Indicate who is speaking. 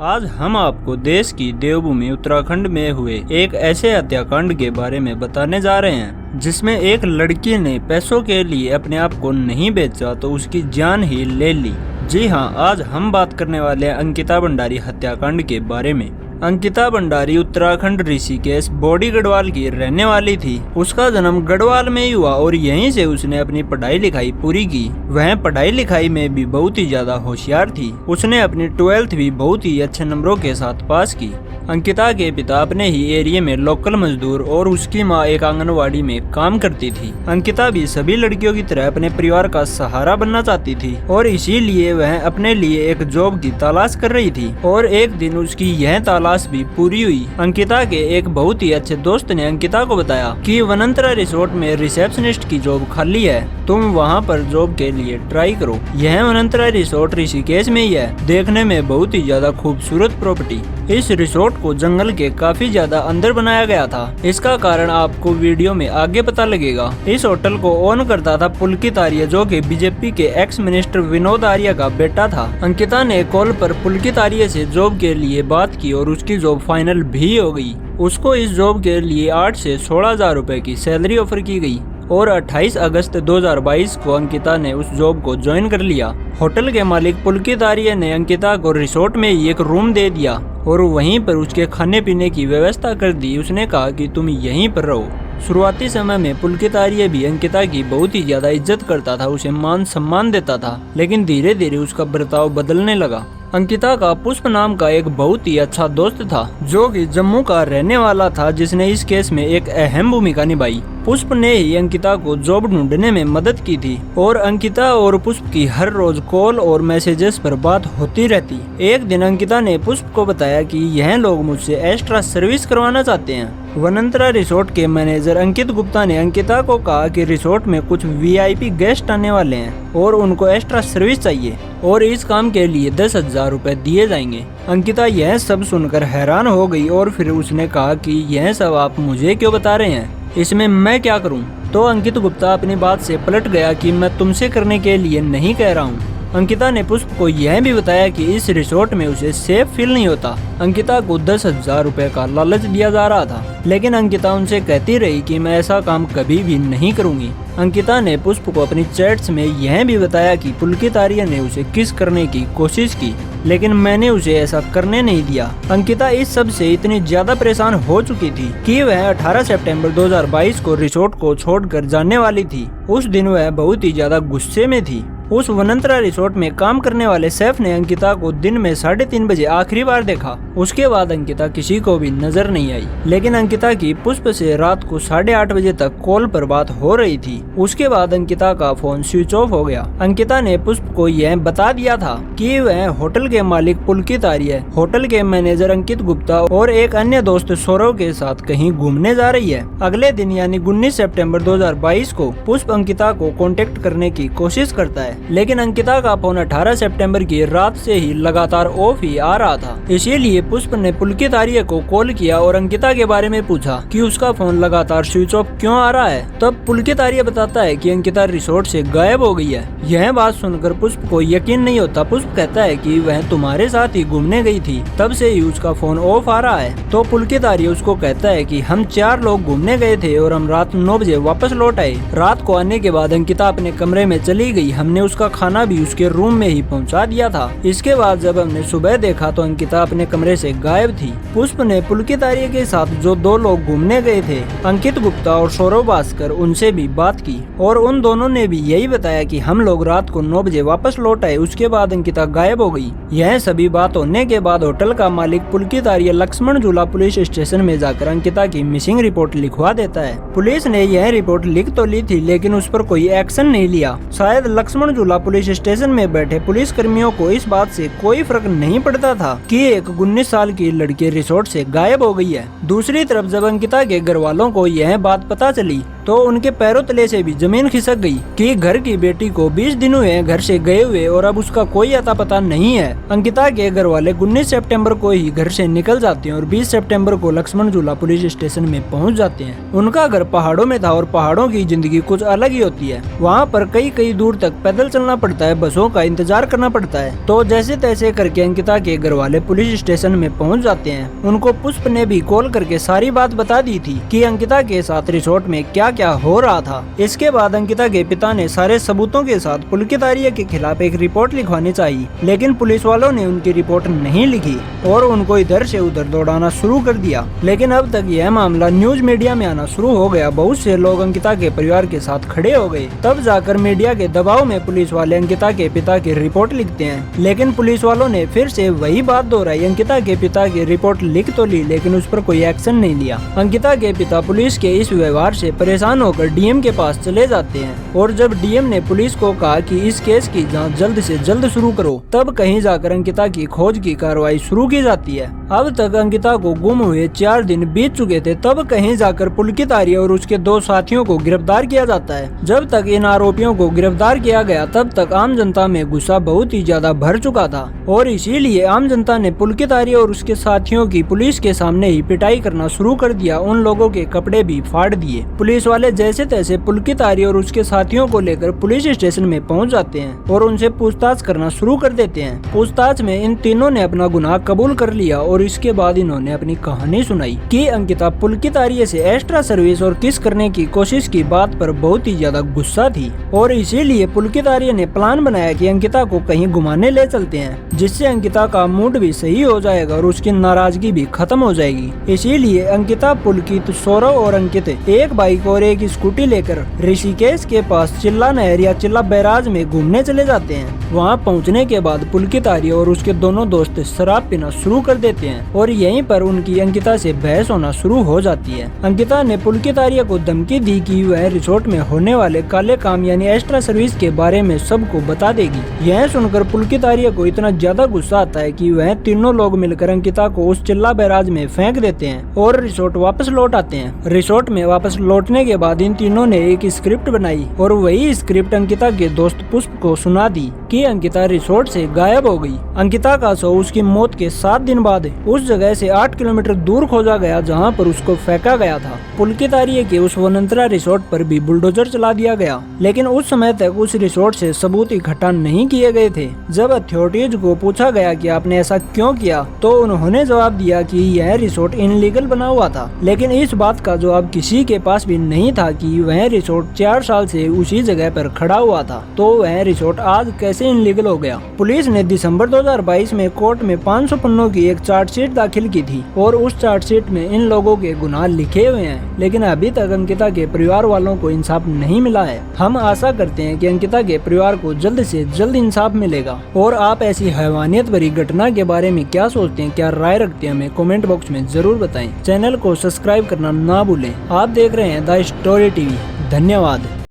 Speaker 1: आज हम आपको देश की देवभूमि उत्तराखंड में हुए एक ऐसे हत्याकांड के बारे में बताने जा रहे हैं जिसमें एक लड़की ने पैसों के लिए अपने आप को नहीं बेचा तो उसकी जान ही ले ली। जी हाँ, आज हम बात करने वाले हैं अंकिता भंडारी हत्याकांड के बारे में। अंकिता भंडारी उत्तराखंड ऋषिकेश बॉडी गढ़वाल की रहने वाली थी। उसका जन्म गढ़वाल में ही हुआ और यहीं से उसने अपनी पढ़ाई लिखाई पूरी की। वह पढ़ाई लिखाई में भी बहुत ही ज्यादा होशियार थी। उसने अपनी 12th भी बहुत ही अच्छे नंबरों के साथ पास की। अंकिता के पिता अपने ही एरिया में लोकल मजदूर और उसकी माँ एक आंगनवाड़ी में काम करती थी। अंकिता भी सभी लड़कियों की तरह अपने परिवार का सहारा बनना चाहती थी और इसीलिए वह अपने लिए एक जॉब की तलाश कर रही थी। और एक दिन उसकी यह तलाश भी पूरी हुई। अंकिता के एक बहुत ही अच्छे दोस्त ने अंकिता को बताया कि वनंतरा रिसोर्ट में रिसेप्शनिस्ट की जॉब खाली है, तुम वहाँ पर जॉब के लिए ट्राई करो। यह वनंतरा रिसोर्ट ऋषिकेश में ही है। देखने में बहुत ही ज्यादा खूबसूरत प्रॉपर्टी। इस रिसोर्ट को जंगल के काफी ज्यादा अंदर बनाया गया था। इसका कारण आपको वीडियो में आगे पता लगेगा। इस होटल को ओन करता था पुलकित आर्य, जो कि बीजेपी के एक्स मिनिस्टर विनोद आर्य का बेटा था। अंकिता ने कॉल पर पुलकित आर्य से जॉब के लिए बात की और उसकी जॉब फाइनल भी हो गई। उसको इस जॉब के लिए 8 से 16,000 रुपए की सैलरी ऑफर की गई और 28 अगस्त 2022 को अंकिता ने उस जॉब को ज्वाइन कर लिया। होटल के मालिक पुलकित आर्य ने अंकिता को रिसोर्ट में ही एक रूम दे दिया और वहीं पर उसके खाने पीने की व्यवस्था कर दी। उसने कहा कि तुम यहीं पर रहो। शुरुआती समय में पुलकित आर्य भी अंकिता की बहुत ही ज्यादा इज्जत करता था, उसे मान सम्मान देता था, लेकिन धीरे धीरे उसका बर्ताव बदलने लगा। अंकिता का पुष्प नाम का एक बहुत ही अच्छा दोस्त था जो कि जम्मू का रहने वाला था, जिसने इस केस में एक अहम भूमिका निभाई। पुष्प ने ही अंकिता को जॉब ढूंढने में मदद की थी और अंकिता और पुष्प की हर रोज कॉल और मैसेजेस पर बात होती रहती। एक दिन अंकिता ने पुष्प को बताया कि यह लोग मुझसे एक्स्ट्रा सर्विस करवाना चाहते हैं। वनंतरा रिसोर्ट के मैनेजर अंकित गुप्ता ने अंकिता को कहा कि रिसोर्ट में कुछ वीआईपी गेस्ट आने वाले हैं और उनको एक्स्ट्रा सर्विस चाहिए और इस काम के लिए 10,000 रुपए दिए जाएंगे। अंकिता यह सब सुनकर हैरान हो गई और फिर उसने कहा कि यह सब आप मुझे क्यों बता रहे हैं, इसमें मैं क्या करूं? तो अंकित गुप्ता अपनी बात से पलट गया कि मैं तुमसे करने के लिए नहीं कह रहा हूं। अंकिता ने पुष्प को यह भी बताया कि इस रिसोर्ट में उसे सेफ फील नहीं होता। अंकिता को 10,000 रुपए का लालच दिया जा रहा था, लेकिन अंकिता उनसे कहती रही कि मैं ऐसा काम कभी भी नहीं करूंगी। अंकिता ने पुष्प को अपनी चैट्स में यह भी बताया कि पुलकित आर्य ने उसे किस करने की कोशिश की, लेकिन मैंने उसे ऐसा करने नहीं दिया। अंकिता इस सब से इतनी ज्यादा परेशान हो चुकी थी कि वह 18 सितंबर 2022 को रिसोर्ट को छोड़कर जाने वाली थी। उस दिन वह बहुत ही ज्यादा गुस्से में थी। उस वनंतरा रिसोर्ट में काम करने वाले शेफ ने अंकिता को दिन में 3:30 बजे आखिरी बार देखा। उसके बाद अंकिता किसी को भी नजर नहीं आई, लेकिन अंकिता की पुष्प से रात को 8:30 बजे तक कॉल पर बात हो रही थी। उसके बाद अंकिता का फोन स्विच ऑफ हो गया। अंकिता ने पुष्प को यह बता दिया था कि वह होटल के मालिक पुलकित आर्य, होटल के मैनेजर अंकित गुप्ता और एक अन्य दोस्त सौरव के साथ कहीं घूमने जा रही है। अगले दिन यानी 19 सितंबर 2022 को पुष्प अंकिता को कांटेक्ट करने की कोशिश करता है, लेकिन अंकिता का फोन 18 सितंबर की रात से ही लगातार ऑफ ही आ रहा था। इसीलिए पुष्प ने पुलकित आर्य को कॉल किया और अंकिता के बारे में पूछा कि उसका फोन लगातार स्विच ऑफ क्यों आ रहा है। तब पुलकित आर्य बताता है कि अंकिता रिसोर्ट से गायब हो गई है। यह बात सुनकर पुष्प को यकीन नहीं होता। पुष्प कहता है कि वह तुम्हारे साथ ही घूमने गई थी, तब से ही उसका फोन ऑफ आ रहा है। तो पुलकित आर्य उसको कहता है कि हम 4 लोग घूमने गए थे और हम रात 9 बजे वापस लौट आए। रात को आने के बाद अंकिता अपने कमरे में चली गई। हमने उसका खाना भी उसके रूम में ही पहुंचा दिया था। इसके बाद जब हमने सुबह देखा तो अंकिता अपने कमरे से गायब थी। पुष्प ने पुलकित आर्य के साथ जो 2 लोग घूमने गए थे, अंकित गुप्ता और सौरव भास्कर, उनसे भी बात की और उन दोनों ने भी यही बताया कि हम लोग रात को 9 बजे वापस लौट आए। उसके बाद अंकिता गायब हो गई। यह सभी बात होने के बाद होटल का मालिक पुलकित आर्य लक्ष्मण झूला पुलिस स्टेशन में जाकर अंकिता की मिसिंग रिपोर्ट लिखवा देता है। पुलिस ने यह रिपोर्ट लिख तो ली थी, लेकिन उस पर कोई एक्शन नहीं लिया। शायद लक्ष्मण झूला पुलिस स्टेशन में बैठे पुलिस कर्मियों को इस बात से कोई फर्क नहीं पड़ता था कि एक 19 साल की लड़की रिसोर्ट से गायब हो गई है। दूसरी तरफ जब अंकिता के घर वालों को यह बात पता चली तो उनके पैरों तले से भी जमीन खिसक गई कि घर की बेटी को 20 दिन हुए घर से गए हुए और अब उसका कोई अता पता नहीं है। अंकिता के घर वाले 19 सितंबर को ही घर से निकल जाते हैं और 20 सितंबर को लक्ष्मण झूला पुलिस स्टेशन में पहुंच जाते हैं। उनका घर पहाड़ों में था और पहाड़ों की जिंदगी कुछ अलग ही होती है। वहाँ पर कई दूर तक पैदल पैदल चलना पड़ता है, बसों का इंतजार करना पड़ता है। तो जैसे तैसे करके अंकिता के घर वाले पुलिस स्टेशन में पहुंच जाते हैं। उनको पुष्प ने भी कॉल करके सारी बात बता दी थी कि अंकिता के साथ रिसोर्ट में क्या क्या हो रहा था। इसके बाद अंकिता के पिता ने सारे सबूतों के साथ पुलकित आर्य के खिलाफ एक रिपोर्ट लिखवानी चाहिए, लेकिन पुलिस वालों ने उनकी रिपोर्ट नहीं लिखी और उनको इधर से उधर दौड़ाना शुरू कर दिया। लेकिन अब तक यह मामला न्यूज मीडिया में आना शुरू हो गया। बहुत से लोग अंकिता के परिवार के साथ खड़े हो गए। तब जाकर मीडिया के दबाव में पुलिस वाले अंकिता के पिता की रिपोर्ट लिखते हैं, लेकिन पुलिस वालों ने फिर से वही बात दोहराई। अंकिता के पिता की रिपोर्ट लिख तो ली, लेकिन उस पर कोई एक्शन नहीं लिया। अंकिता के पिता पुलिस के इस व्यवहार से परेशान होकर डीएम के पास चले जाते हैं और जब डीएम ने पुलिस को कहा कि इस केस की जांच जल्द से जल्द शुरू करो, तब कहीं जाकर अंकिता की खोज की कार्रवाई शुरू की जाती है। अब तक अंकिता को गुम हुए 4 दिन बीत चुके थे, तब कहीं जाकर पुलकित आर्य और उसके 2 साथियों को गिरफ्तार किया जाता है। जब तक इन आरोपियों को गिरफ्तार किया गया, तब तक आम जनता में गुस्सा बहुत ही ज्यादा भर चुका था और इसीलिए आम जनता ने पुलकित आर्य और उसके साथियों की पुलिस के सामने ही पिटाई करना शुरू कर दिया। उन लोगों के कपड़े भी फाड़ दिए। पुलिस वाले जैसे तैसे पुलकित आर्य और उसके साथियों को लेकर पुलिस स्टेशन में पहुंच जाते हैं और उनसे पूछताछ करना शुरू कर देते हैं। पूछताछ में इन तीनों ने अपना गुनाह कबूल कर लिया और इसके बाद इन्होंने अपनी कहानी सुनाई कि अंकिता पुलकित आर्य से एक्स्ट्रा सर्विस और किस करने की कोशिश की बात पर बहुत ही ज्यादा गुस्सा थी और इसीलिए पुलकित आर्य ने प्लान बनाया कि अंकिता को कहीं घुमाने ले चलते हैं, जिससे अंकिता का मूड भी सही हो जाएगा और उसकी नाराजगी भी खत्म हो जाएगी। इसीलिए अंकिता, पुलकित, सौरव और अंकित एक बाइक और एक स्कूटी लेकर ऋषिकेश के पास चिल्ला नहर या चिल्ला बैराज में घूमने चले जाते हैं। वहां पहुंचने के बाद पुलकित आर्य और उसके दोनों दोस्त शराब पीना शुरू कर देते हैं और यहीं पर उनकी अंकिता से बहस होना शुरू हो जाती है। अंकिता ने पुलकित आर्य को धमकी दी कि वह रिसोर्ट में होने वाले काले काम यानी एक्स्ट्रा सर्विस के बारे में सबको बता देगी। यह सुनकर पुलकित आर्य को इतना ज्यादा गुस्सा आता है कि वह तीनों लोग मिलकर अंकिता को उस चिल्ला बैराज में फेंक देते हैं और रिसोर्ट वापस लौट आते हैं। रिसोर्ट में वापस लौटने के बाद इन तीनों ने एक स्क्रिप्ट बनाई और वही स्क्रिप्ट अंकिता के दोस्त पुष्प को सुना दी कि अंकिता रिसोर्ट से गायब हो गई। अंकिता का शव उसकी मौत के 7 दिन बाद उस जगह से 8 किलोमीटर दूर खोजा गया जहां पर उसको फेंका गया था। पुलकित आर्य के उस वनंतरा रिसोर्ट पर भी बुलडोजर चला दिया गया, लेकिन उस समय तक उस रिसोर्ट से सबूत इकट्ठा नहीं किए गए थे। जब अथॉरिटीज को पूछा गया कि आपने ऐसा क्यों किया, तो उन्होंने जवाब दिया कि यह रिसोर्ट इनलीगल बना हुआ था, लेकिन इस बात का जवाब किसी के पास भी नहीं था कि वह रिसोर्ट 4 साल से उसी जगह पर खड़ा हुआ था, तो वह रिसोर्ट आज कैसे इनलीगल हो गया। पुलिस ने दिसंबर 2022 में कोर्ट में 500 पन्नों की एक चार्जशीट दाखिल की थी और उस चार्जशीट में इन लोगों के गुनाह लिखे हुए हैं, लेकिन अभी तक अंकिता के परिवार वालों को इंसाफ नहीं मिला है। हम आशा करते हैं कि अंकिता के परिवार को जल्द से जल्द इंसाफ मिलेगा। और आप ऐसी हैवानियत भरी घटना के बारे में क्या सोचते हैं, क्या राय रखते हैं, हमें कमेंट बॉक्स में जरूर बताएं। चैनल को सब्सक्राइब करना ना भूलें। आप देख रहे हैं द स्टोरी टीवी। धन्यवाद।